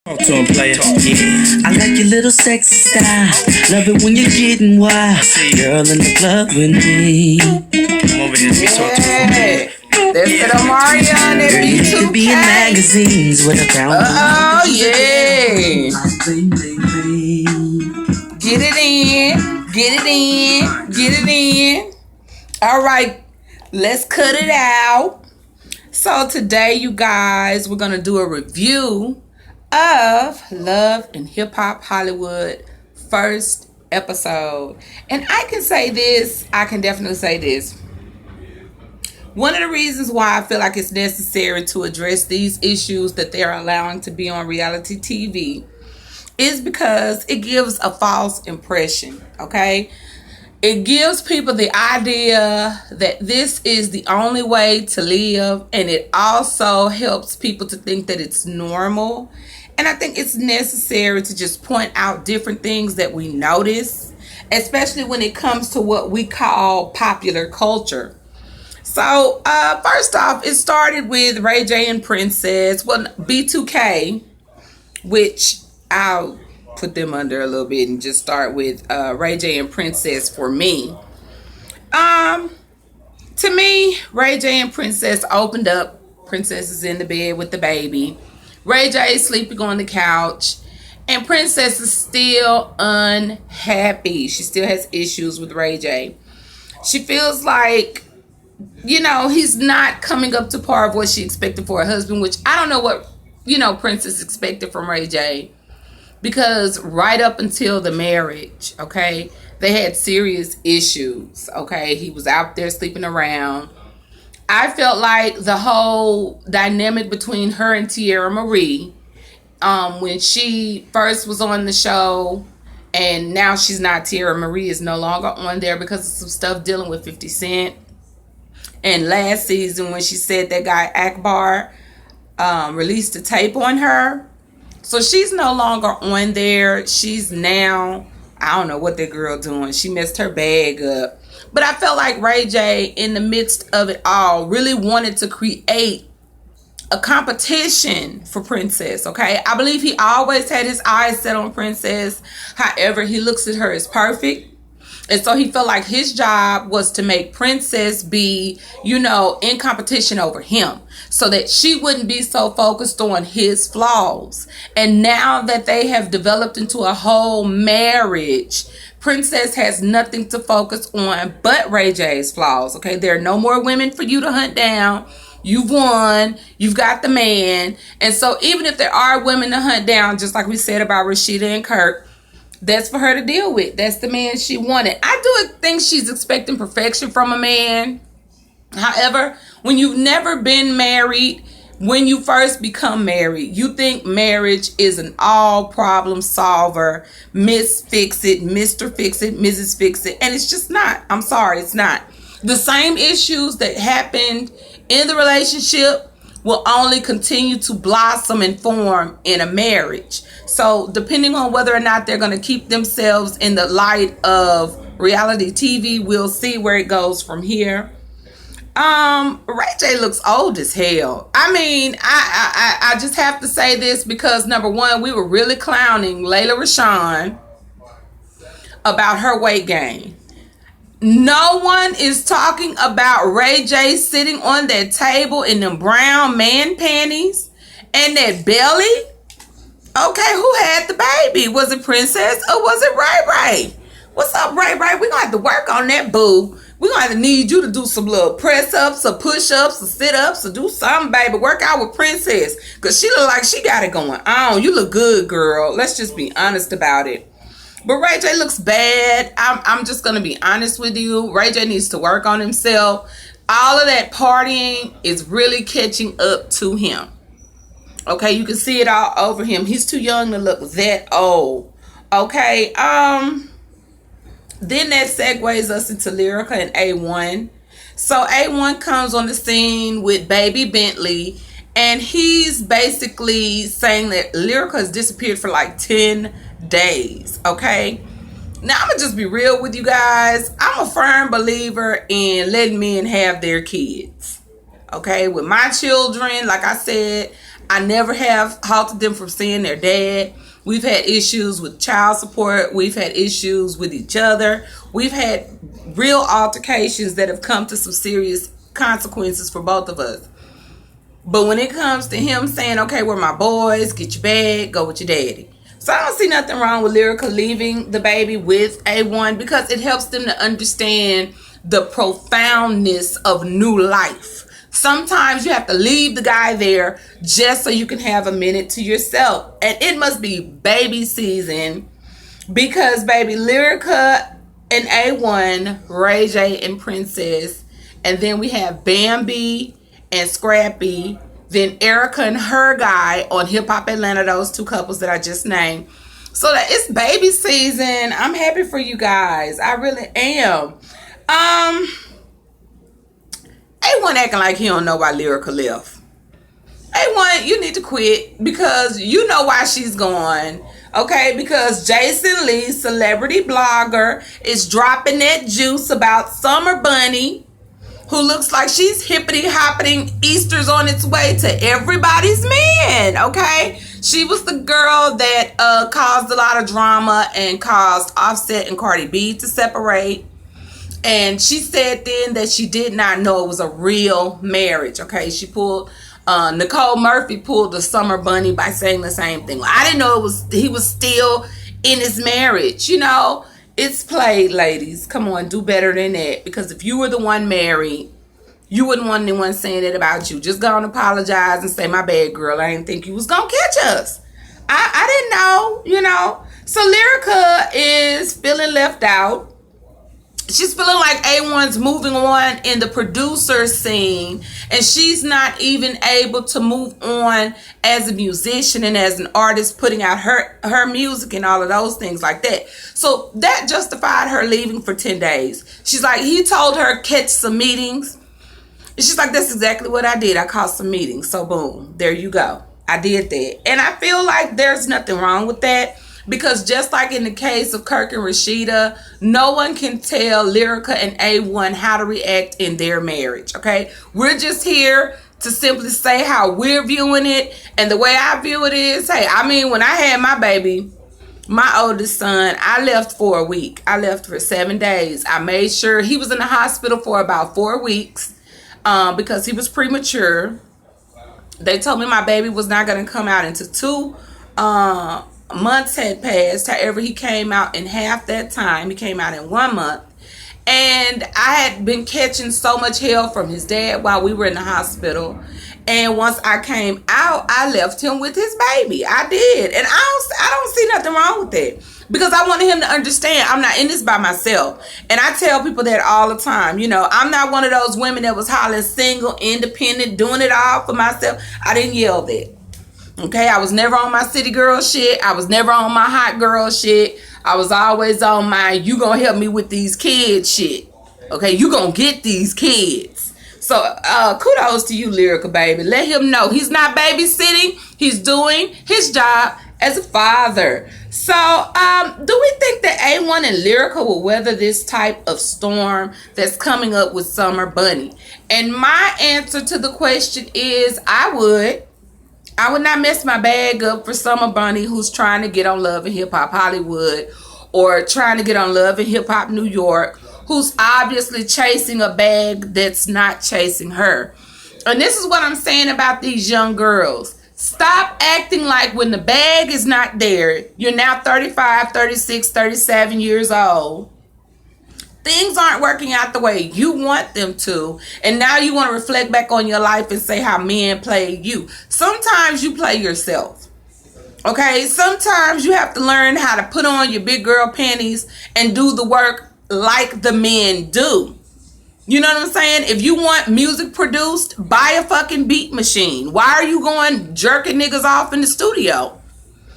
Talk to him, player. Yeah. I like your little sexy style. Love it when you're getting wild. Girl in the club with me. Come over here, let me talk to him. That's it, Omarion. That Girl, you need to be in magazines with a crown. Oh, yeah. Get it in. Get it in. Get it in. All right. Let's cut it out. So today, you guys, we're going to do a review of Love and Hip Hop Hollywood first episode. And I can say this, I can definitely say this. One of the reasons why I feel like it's necessary to address these issues that they're allowing to be on reality TV is because it gives a false impression, okay? It gives people the idea that this is the only way to live, and it also helps people to think that it's normal. And I think it's necessary to just point out different things that we notice, especially when it comes to what we call popular culture. So, first off, it started with Ray J and Princess, well, B2K, which I'll put them under a little bit and just start with Ray J and Princess for me. To me, Ray J and Princess opened up. Princess is in the bed with the baby. Ray J is sleeping on the couch. And Princess is still unhappy. She still has issues with Ray J. She feels like, you know, he's not coming up to par of what she expected for a husband, which I don't know what, you know, Princess expected from Ray J. Because right up until the marriage, okay, they had serious issues, okay? He was out there sleeping around. I felt like the whole dynamic between her and Tierra Marie, when she first was on the show, and now she's not, Tierra Marie is no longer on there because of some stuff dealing with 50 Cent. And last season when she said that guy Akbar released a tape on her, so she's no longer on there. She's now, I don't know what that girl doing. She messed her bag up. But I felt like Ray J, in the midst of it all, really wanted to create a competition for Princess, okay? I believe he always had his eyes set on Princess. However, he looks at her as perfect. And so he felt like his job was to make Princess be, you know, in competition over him, so that she wouldn't be so focused on his flaws. And now that they have developed into a whole marriage, Princess has nothing to focus on but Ray J's flaws, okay? There are no more women for you to hunt down. You've won. You've got the man. And so even if there are women to hunt down, just like we said about Rashida and Kirk, that's for her to deal with. That's the man she wanted. I do think she's expecting perfection from a man. However, when you've never been married, when you first become married, you think marriage is an all problem solver. Miss Fix It, Mr. Fix It, Mrs. Fix It. And it's just not. I'm sorry, it's not. The same issues that happened in the relationship will only continue to blossom and form in a marriage. So depending on whether or not they're going to keep themselves in the light of reality TV, we'll see where it goes from here. Ray J looks old as hell. I mean, I just have to say this because, number one, we were really clowning Lela Rochon about her weight gain. No one is talking about Ray J sitting on that table in them brown man panties and that belly. Okay, who had the baby? Was it Princess or was it Ray Ray? What's up, Ray Ray? We're going to have to work on that, boo. We're going to have to need you to do some little press-ups or push-ups or sit-ups or do something, baby. Work out with Princess because she look like she got it going on. You look good, girl. Let's just be honest about it. But Ray J looks bad. I'm just going to be honest with you. Ray J needs to work on himself. All of that partying is really catching up to him. Okay, you can see it all over him. He's too young to look that old. Okay, then that segues us into Lyrica and A1. So A1 comes on the scene with Baby Bentley, and he's basically saying that Lyrica has disappeared for like 10 days, okay? Now, I'm going to just be real with you guys. I'm a firm believer in letting men have their kids, okay? With my children, like I said, I never have halted them from seeing their dad. We've had issues with child support. We've had issues with each other. We've had real altercations that have come to some serious consequences for both of us. But when it comes to him saying, okay, we're my boys, get your bag, go with your daddy. So I don't see nothing wrong with Lyrica leaving the baby with A1 because it helps them to understand the profoundness of new life. Sometimes you have to leave the guy there just so you can have a minute to yourself. And it must be baby season because, baby, Lyrica and A1, Ray J and Princess, and then we have Bambi and Scrappy, then Erica and her guy on Hip Hop Atlanta, those two couples that I just named. So that it's baby season. I'm happy for you guys. I really am. A1 acting like he don't know why Lyrica left. A1, you need to quit because you know why she's gone. Okay, because Jason Lee, celebrity blogger, is dropping that juice about Summer Bunny, who looks like she's hippity-hopping Easter's on its way to everybody's man, okay? She was the girl that caused a lot of drama and caused Offset and Cardi B to separate. And she said then that she did not know it was a real marriage, okay? She pulled, Nicole Murphy pulled the Summer Bunny by saying the same thing. I didn't know he was still in his marriage, you know? It's played, ladies. Come on, do better than that. Because if you were the one married, you wouldn't want anyone saying it about you. Just go and apologize and say, my bad, girl. I didn't think you was going to catch us. I didn't know, you know. So Lyrica is feeling left out. She's feeling like A1's moving on in the producer scene, and she's not even able to move on as a musician and as an artist, putting out her music and all of those things like that. So that justified her leaving for 10 days. She's like, he told her catch some meetings. And she's like, that's exactly what I did. I caught some meetings. So boom, there you go. I did that. And I feel like there's nothing wrong with that. Because just like in the case of Kirk and Rashida, no one can tell Lyrica and A1 how to react in their marriage, okay? We're just here to simply say how we're viewing it. And the way I view it is, hey, I mean, when I had my baby, my oldest son, I left for a week. I left for 7 days. I made sure he was in the hospital for about 4 weeks because he was premature. They told me my baby was not going to come out until 2 months had passed. However, he came out in half that time. He came out in 1 month. And I had been catching so much hell from his dad while we were in the hospital. And once I came out, I left him with his baby. I did. And I don't see nothing wrong with that. Because I wanted him to understand I'm not in this by myself. And I tell people that all the time. You know, I'm not one of those women that was hollering single, independent, doing it all for myself. I didn't yell that. Okay, I was never on my city girl shit. I was never on my hot girl shit. I was always on my, you gonna help me with these kids shit. Okay, you gonna get these kids. So, kudos to you, Lyrica, baby. Let him know he's not babysitting. He's doing his job as a father. So, do we think that A1 and Lyrica will weather this type of storm that's coming up with Summer Bunny? And my answer to the question is, I would not mess my bag up for Summer Bunny, who's trying to get on Love and Hip Hop Hollywood or trying to get on Love and Hip Hop New York, who's obviously chasing a bag that's not chasing her. And this is what I'm saying about these young girls. Stop acting like when the bag is not there, you're now 35, 36, 37 years old. Things aren't working out the way you want them to. And now you want to reflect back on your life and say how men played you. Sometimes you play yourself. Okay? Sometimes you have to learn how to put on your big girl panties and do the work like the men do. You know what I'm saying? If you want music produced, buy a fucking beat machine. Why are you going jerking niggas off in the studio?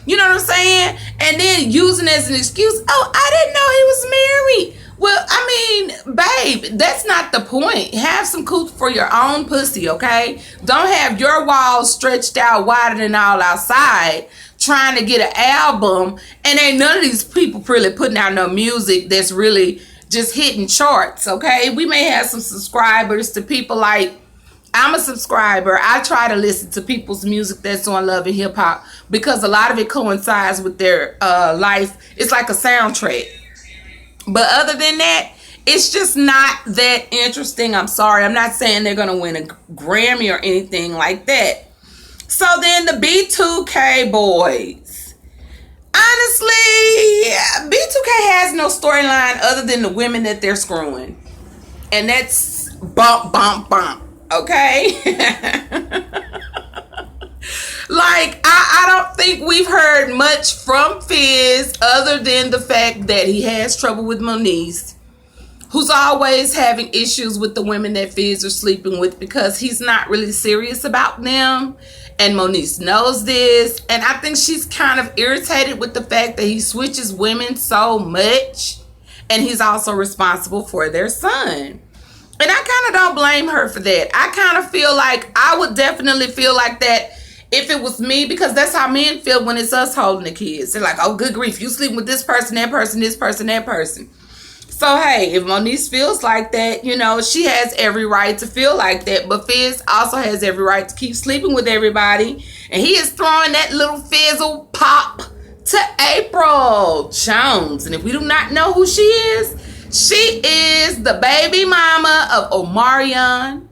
You know what I'm saying? And then using as an excuse, oh, I didn't know he was married. Well, I mean, babe, that's not the point. Have some cooch for your own pussy, okay? Don't have your walls stretched out wider than all outside trying to get an album. And ain't none of these people really putting out no music that's really just hitting charts, okay? We may have some subscribers to people like I'm a subscriber. I try to listen to people's music that's on Love and Hip Hop because a lot of it coincides with their life. It's like a soundtrack. But other than that, it's just not that interesting. I'm sorry. I'm not saying they're going to win a Grammy or anything like that. So then the B2K boys. Honestly, B2K has no storyline other than the women that they're screwing. And that's bump, bump, bump. Okay? Like, I don't think we've heard much from Fizz other than the fact that he has trouble with Moniece, who's always having issues with the women that Fizz are sleeping with because he's not really serious about them. And Moniece knows this. And I think she's kind of irritated with the fact that he switches women so much. And he's also responsible for their son. And I kind of don't blame her for that. I kind of feel like I would definitely feel like that if it was me, because that's how men feel when it's us holding the kids. They're like, oh, good grief, you sleeping with this person, that person, this person, that person. So, hey, if Moniece feels like that, you know, she has every right to feel like that. But Fizz also has every right to keep sleeping with everybody. And he is throwing that little fizzle pop to April Jones. And if we do not know who she is the baby mama of Omarion,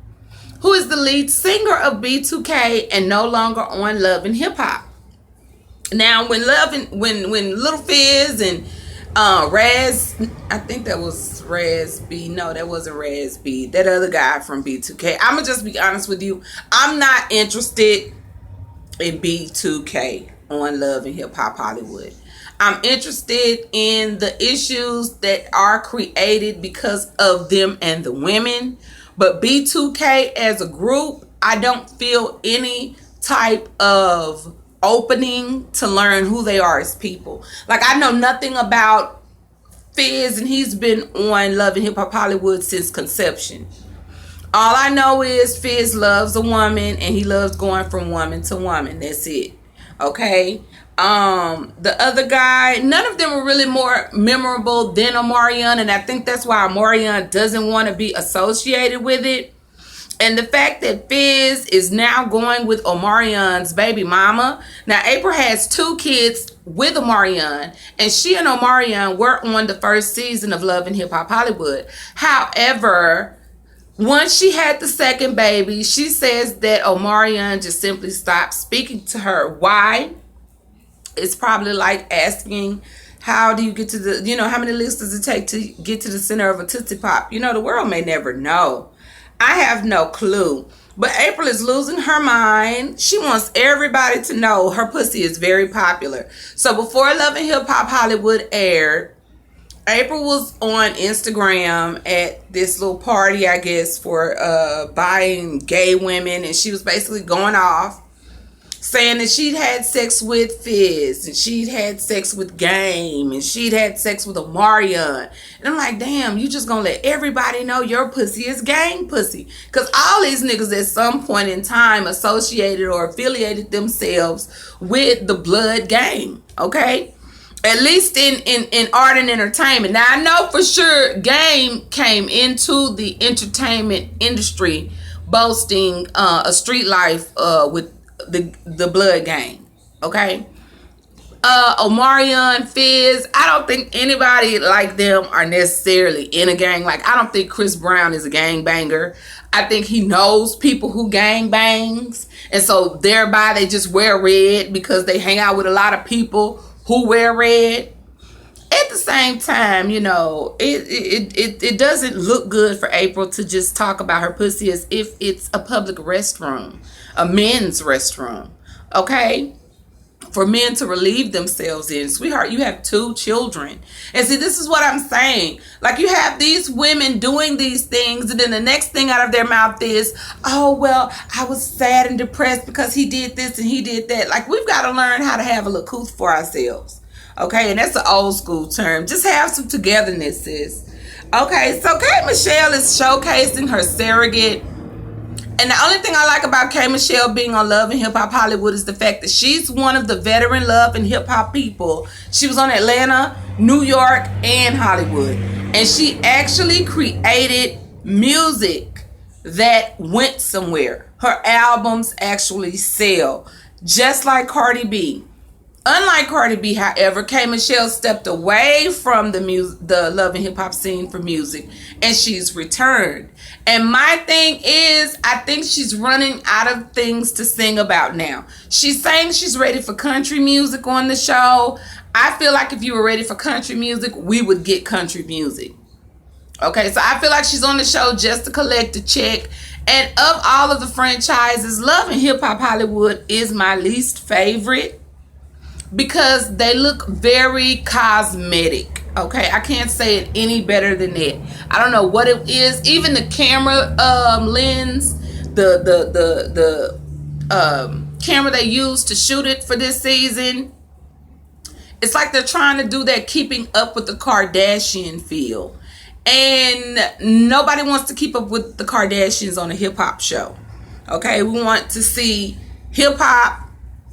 who is the lead singer of B2K and no longer on Love and Hip Hop. Now, when Little Fizz and Raz, I think that was Raz B. No, that wasn't Raz B. That other guy from B2K. I'm gonna just be honest with you. I'm not interested in B2K on Love and Hip Hop Hollywood. I'm interested in the issues that are created because of them and the women. But B2K as a group, I don't feel any type of opening to learn who they are as people. Like, I know nothing about Fizz, and he's been on Love and Hip Hop Hollywood since conception. All I know is Fizz loves a woman, and he loves going from woman to woman. That's it. Okay? The other guy, none of them are really more memorable than Omarion, and I think that's why Omarion doesn't want to be associated with it. And the fact that Fizz is now going with Omarion's baby mama. Now, April has 2 kids with Omarion, and she and Omarion were on the first season of Love and Hip Hop Hollywood. However, once she had the second baby, she says that Omarion just simply stopped speaking to her. Why? It's probably like asking, how do you get to the, you know, how many licks does it take to get to the center of a Tootsie Pop? You know, the world may never know. I have no clue. But April is losing her mind. She wants everybody to know her pussy is very popular. So before Love and Hip Hop Hollywood aired, April was on Instagram at this little party, I guess, for buying gay women. And she was basically going off, saying that she'd had sex with Fizz, and she'd had sex with Game, and she'd had sex with Omarion. And I'm like, damn, you just gonna let everybody know your pussy is gang pussy? Because all these niggas at some point in time associated or affiliated themselves with the blood gang, okay? At least in art and entertainment. Now, I know for sure Game came into the entertainment industry boasting a street life with the blood gang, okay? Omarion, Fizz, I don't think anybody like them are necessarily in a gang. Like, I don't think Chris Brown is a gang banger. I think he knows people who gang bangs, and so thereby they just wear red because they hang out with a lot of people who wear red. At the same time, you know, it doesn't look good for April to just talk about her pussy as if it's a public restroom, a men's restroom, okay? For men to relieve themselves in. Sweetheart, you have 2 children. And see, this is what I'm saying. Like, you have these women doing these things, and then the next thing out of their mouth is, oh, well, I was sad and depressed because he did this and he did that. Like, we've got to learn how to have a little couth for ourselves. Okay, and that's an old school term. Just have some togetherness, sis. Okay, so K. Michelle is showcasing her surrogate. And the only thing I like about K. Michelle being on Love and Hip Hop Hollywood is the fact that she's one of the veteran Love and Hip Hop people. She was on Atlanta, New York, and Hollywood. And she actually created music that went somewhere. Her albums actually sell, just like Cardi B. Unlike Cardi B, however, K. Michelle stepped away from the love and hip hop scene for music, and she's returned. And my thing is, I think she's running out of things to sing about now. She's saying she's ready for country music on the show. I feel like if you were ready for country music, we would get country music. Okay, so I feel like she's on the show just to collect a check. And of all of the franchises, Love and Hip Hop Hollywood is my least favorite, because they look very cosmetic. Okay, I can't say it any better than that. I don't know what it is. Even the camera lens, the camera they used to shoot it for this season, it's like they're trying to do that keeping up with the Kardashian feel. And nobody wants to keep up with the Kardashians on a hip hop show. Okay, we want to see hip hop,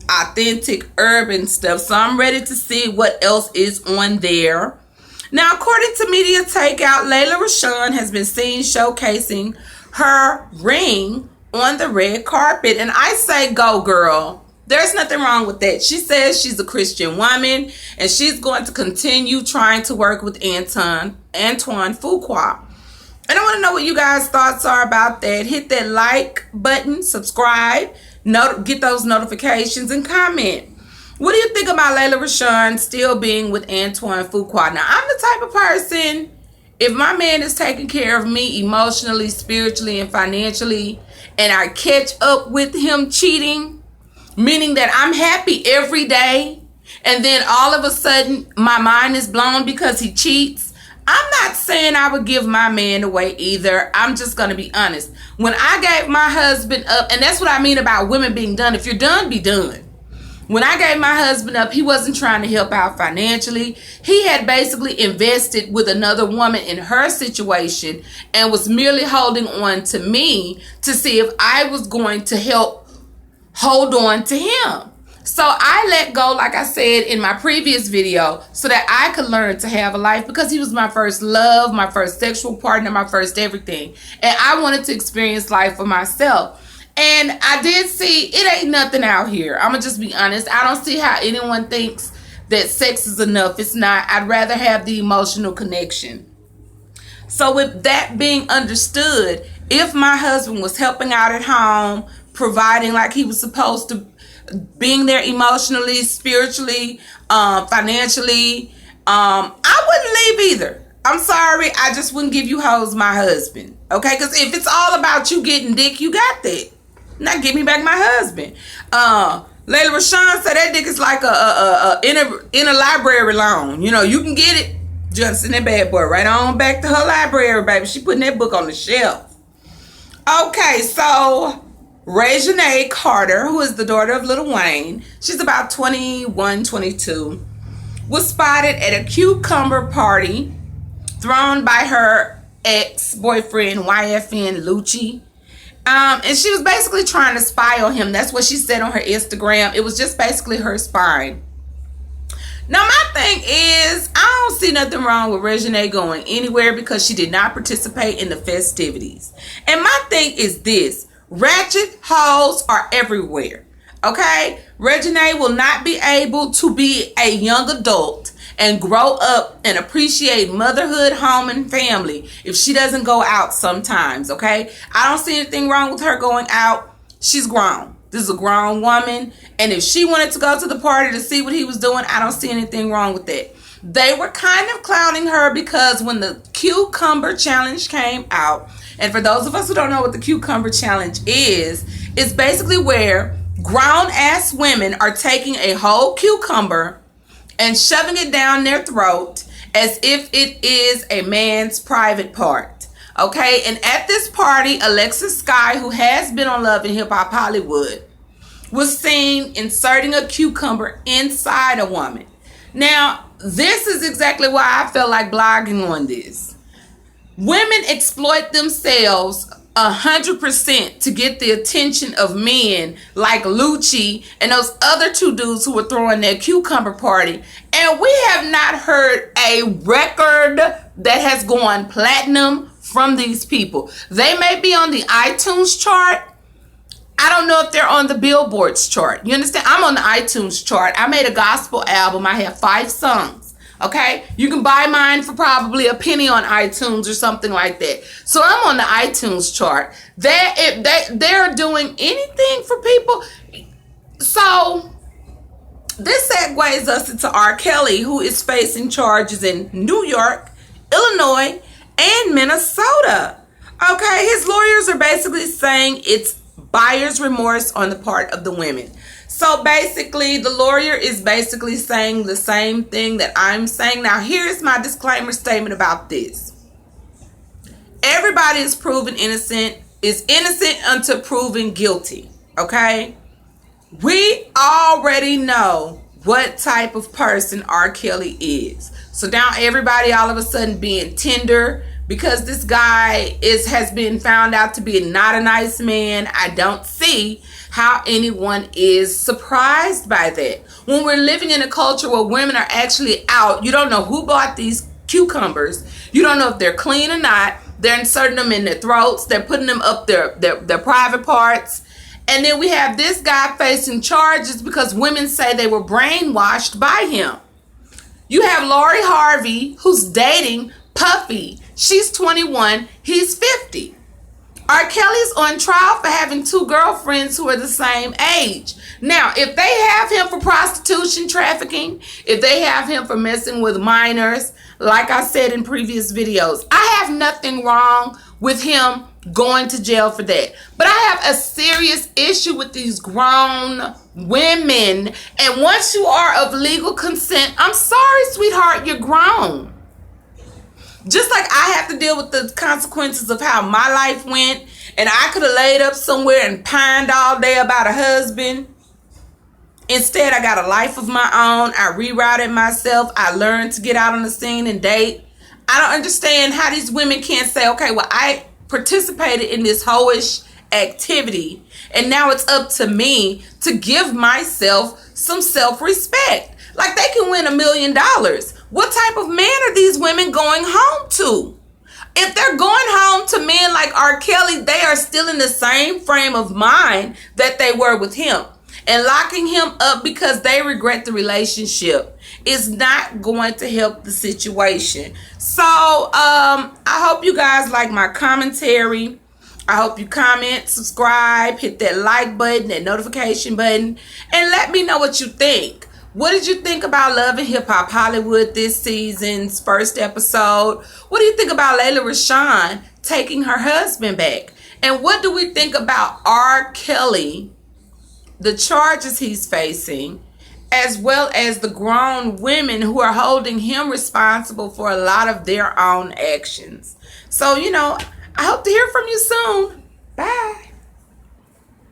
authentic urban stuff. So I'm ready to see what else is on there. Now, according to Media Takeout, Lela Rochon has been seen showcasing her ring on the red carpet. And I say, go girl. There's nothing wrong with that. She says she's a Christian woman, and she's going to continue trying to work with Antoine Fuqua. And I want to know what you guys' thoughts are about that. Hit that like button, subscribe, get those notifications, and comment. What do you think about Lela Rochon still being with Antoine Fuqua? Now, I'm the type of person, if my man is taking care of me emotionally, spiritually, and financially, and I catch up with him cheating, meaning that I'm happy every day, and then all of a sudden my mind is blown because he cheats, I'm not saying I would give my man away either. I'm just going to be honest. When I gave my husband up, and that's what I mean about women being done. If you're done, be done. When I gave my husband up, he wasn't trying to help out financially. He had basically invested with another woman in her situation and was merely holding on to me to see if I was going to help hold on to him. So I let go, like I said in my previous video, so that I could learn to have a life, because he was my first love, my first sexual partner, my first everything. And I wanted to experience life for myself. And I did see it ain't nothing out here. I'm going to just be honest. I don't see how anyone thinks that sex is enough. It's not. I'd rather have the emotional connection. So with that being understood, if my husband was helping out at home, providing like he was supposed to, being there emotionally, spiritually, financially, I wouldn't leave either. I'm sorry, I just wouldn't give you hoes my husband. Okay, because if it's all about you getting dick, you got that. Now give me back my husband. Lela Rochon said that dick is like a interlibrary loan. You know, you can get it, just in that bad boy right on back to her library, baby. She putting that book on the shelf. Okay, so Reginae Carter, who is the daughter of Lil Wayne, she's about 21, 22, was spotted at a cucumber party thrown by her ex-boyfriend, YFN Lucci. And she was basically trying to spy on him. That's what she said on her Instagram. It was just basically her spying. Now, my thing is, I don't see nothing wrong with Reginae going anywhere because she did not participate in the festivities. And my thing is this. Ratchet hoes are everywhere. Okay? Reginae will not be able to be a young adult and grow up and appreciate motherhood, home, and family if she doesn't go out sometimes. Okay? I don't see anything wrong with her going out. She's grown. This is a grown woman. And if she wanted to go to the party to see what he was doing, I don't see anything wrong with that. They were kind of clowning her because when the cucumber challenge came out, and for those of us who don't know what the cucumber challenge is, it's basically where grown-ass women are taking a whole cucumber and shoving it down their throat as if it is a man's private part. Okay, and at this party, Alexis Sky, who has been on Love and Hip Hop Hollywood, was seen inserting a cucumber inside a woman. Now, this is exactly why I felt like blogging on this. Women exploit themselves 100% to get the attention of men like Lucci and those other two dudes who were throwing their cucumber party. And we have not heard a record that has gone platinum from these people. They may be on the iTunes chart. I don't know if they're on the Billboard's chart. You understand? I'm on the iTunes chart. I made a gospel album. I have 5 songs. Okay? You can buy mine for probably a penny on iTunes or something like that. So I'm on the iTunes chart. They're doing anything for people. So this segues us into R. Kelly, who is facing charges in New York, Illinois, and Minnesota. Okay? His lawyers are basically saying it's buyer's remorse on the part of the women. So basically, the lawyer is basically saying the same thing that I'm saying. Now, here's my disclaimer statement about this. Everybody is proven innocent, is innocent until proven guilty. Okay? We already know what type of person R. Kelly is. So now everybody all of a sudden being tender because this guy has been found out to be not a nice man. I don't see how anyone is surprised by that. When we're living in a culture where women are actually out, you don't know who bought these cucumbers. You don't know if they're clean or not. They're inserting them in their throats. They're putting them up their private parts. And then we have this guy facing charges because women say they were brainwashed by him. You have Lori Harvey, who's dating Puffy. She's 21. He's 50. R. Kelly's on trial for having 2 girlfriends who are the same age. Now, if they have him for prostitution, trafficking, if they have him for messing with minors, like I said in previous videos, I have nothing wrong with him going to jail for that. But I have a serious issue with these grown women. And once you are of legal consent, I'm sorry, sweetheart, you're grown. Just like I have to deal with the consequences of how my life went, and I could have laid up somewhere and pined all day about a husband. Instead, I got a life of my own. I rerouted myself. I learned to get out on the scene and date. I don't understand how these women can't say, okay, well, I participated in this hoish activity, and now it's up to me to give myself some self-respect. Like they can win $1 million. What type of man are these women going home to? If they're going home to men like R. Kelly, they are still in the same frame of mind that they were with him. And locking him up because they regret the relationship is not going to help the situation. So, I hope you guys like my commentary. I hope you comment, subscribe, hit that like button, that notification button, and let me know what you think. What did you think about Love and Hip Hop Hollywood this season's first episode? What do you think about Lela Rochon taking her husband back? And what do we think about R. Kelly, the charges he's facing, as well as the grown women who are holding him responsible for a lot of their own actions? So, I hope to hear from you soon. Bye.